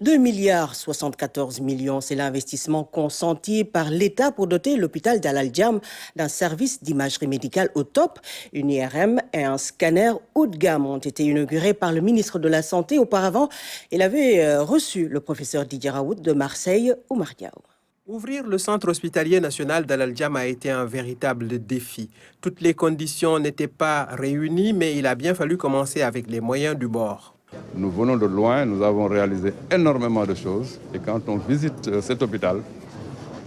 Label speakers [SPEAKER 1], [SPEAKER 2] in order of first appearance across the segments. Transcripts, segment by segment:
[SPEAKER 1] 2,74 milliards, c'est l'investissement consenti par l'État pour doter l'hôpital d'Al Djam d'un service d'imagerie médicale au top. Une IRM et un scanner haut de gamme ont été inaugurés par le ministre de la Santé. Auparavant, il avait reçu le professeur Didier Raoult de Marseille, Oumar Diaw.
[SPEAKER 2] Ouvrir le centre hospitalier national d'Al Djam a été un véritable défi. Toutes les conditions n'étaient pas réunies, mais il a bien fallu commencer avec les moyens du bord.
[SPEAKER 3] Nous venons de loin, nous avons réalisé énormément de choses. Et quand on visite cet hôpital,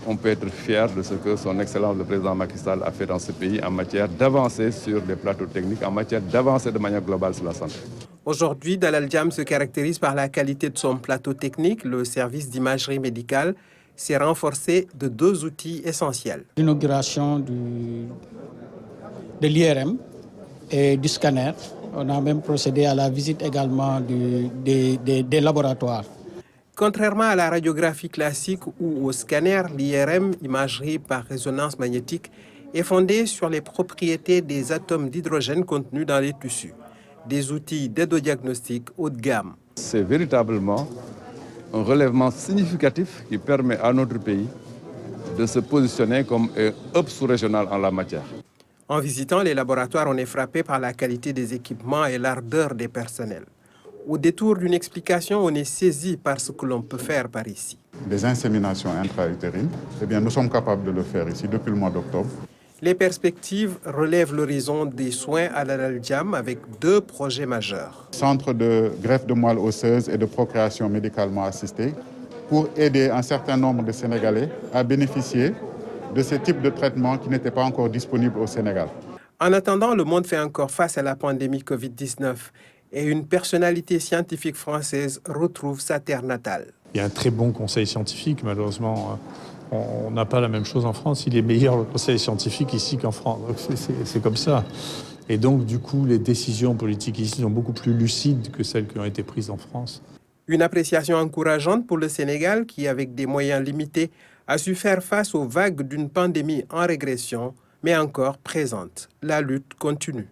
[SPEAKER 3] on peut être fier de ce que son Excellence le Président Macky Sall a fait dans ce pays en matière d'avancée sur les plateaux techniques, en matière d'avancée de manière globale sur la santé.
[SPEAKER 2] Aujourd'hui, Al Djam se caractérise par la qualité de son plateau technique. Le service d'imagerie médicale s'est renforcé de 2 outils essentiels.
[SPEAKER 4] L'inauguration de l'IRM et du scanner. On a même procédé à la visite également des laboratoires.
[SPEAKER 2] Contrairement à la radiographie classique ou au scanner, l'IRM, imagerie par résonance magnétique, est fondée sur les propriétés des atomes d'hydrogène contenus dans les tissus. Des outils d'aide-diagnostic haut de gamme.
[SPEAKER 3] C'est véritablement un relèvement significatif qui permet à notre pays de se positionner comme un hub sous-régional en la matière.
[SPEAKER 2] En visitant les laboratoires, on est frappé par la qualité des équipements et l'ardeur des personnels. Au détour d'une explication, on est saisi par ce que l'on peut faire par ici.
[SPEAKER 5] Des inséminations intra-utérines, eh bien, nous sommes capables de le faire ici depuis le mois d'octobre.
[SPEAKER 2] Les perspectives relèvent l'horizon des soins à Al Djam avec 2 projets majeurs.
[SPEAKER 5] Centre de greffe de moelle osseuse et de procréation médicalement assistée pour aider un certain nombre de Sénégalais à bénéficier de ce type de traitement qui n'était pas encore disponible au Sénégal.
[SPEAKER 2] En attendant, le monde fait encore face à la pandémie Covid-19 et une personnalité scientifique française retrouve sa terre natale.
[SPEAKER 6] Il y a un très bon conseil scientifique, malheureusement. On n'a pas la même chose en France. Il est meilleur le conseil scientifique ici qu'en France. C'est comme ça. Et donc, du coup, les décisions politiques ici sont beaucoup plus lucides que celles qui ont été prises en France.
[SPEAKER 2] Une appréciation encourageante pour le Sénégal qui, avec des moyens limités, a su faire face aux vagues d'une pandémie en régression, mais encore présente. La lutte continue.